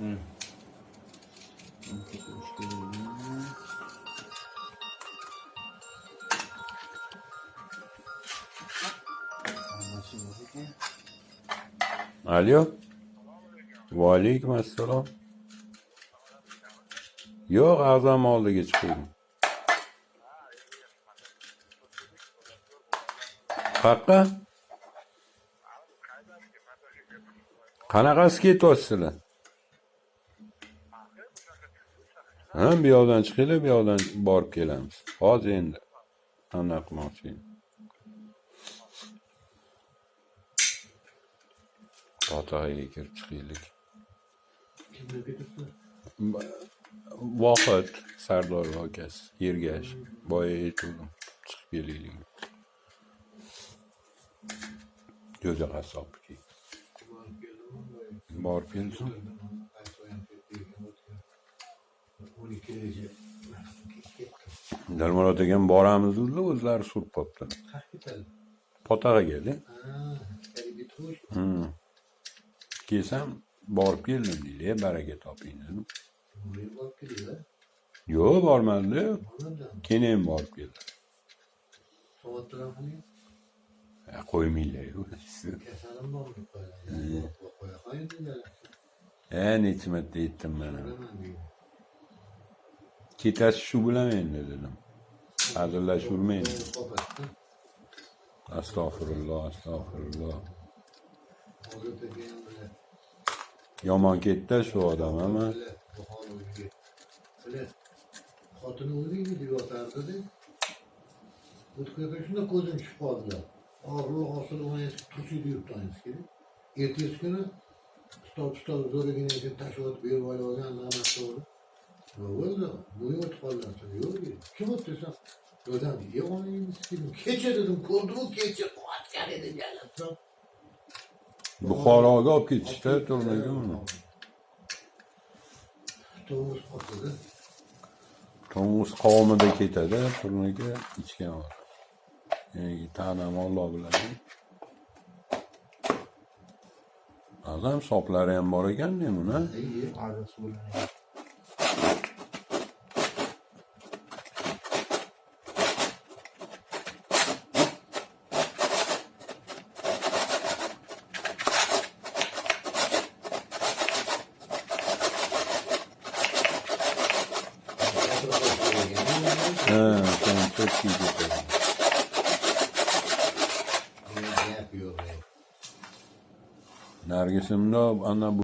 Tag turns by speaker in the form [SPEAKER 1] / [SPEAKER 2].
[SPEAKER 1] Hı. Alo. Va alaykum assalom. Yo'q, azam oldiga chiqdim. Qayerqa? Qanaqasi ketyapsizlar? Ha, bu yoqdan chiqinglar, bu yoqdan borib kelamiz. Hozir endi. Anaqa qilmoqchi edim. Potaga kirib chiqaylik. Vohid Sardor akasi, Ergash. Boya aytdim. Chiqib kelaylik. Jo'ja qassobniki. Borib kelsin. Dalmurod akam boramiz dedi, o'zlari surib qoptilar. Potaga keldi. Kelsam borib keldim deydi, baraka toping dedim. Yo'q, bormadi. Keyin borib keldi. Qo'ymaylar-ku. Necha marta aytdim mana. Ketasiz shu bilan endi dedim. Hazillashurmang. Astag'firulloh, astag'firulloh. Yomon ketdi shu odam ama.
[SPEAKER 2] Xotini o'lmaydi deb yotardi-da. O'tkazda shunda ko'zim tushib qoldi. Og'riq hosil o'ynaysiz turchiydi yuribdi kerak. Ertasi kuni stop zo'ragina deb tashlab berib olgan namas bo'ldi. Bo'ldi. Bu o'tib qolgan. Yo'q. Kim o'tdesa? O'zim yo'g'on miskin. Kecha dedim, ko'rdim, kecha qotgan edi jalab.
[SPEAKER 1] Buxoroga olib ketishdi, turmagan.
[SPEAKER 2] To'g'ri qotdi.
[SPEAKER 1] To'ng'iz qavmida ketadi, turmaga ichgan bor. Ta'nam Alloh biladi. Azam soplari ham bor ekan-da buni. Sen çok iyi getirdin. Nergisimde ana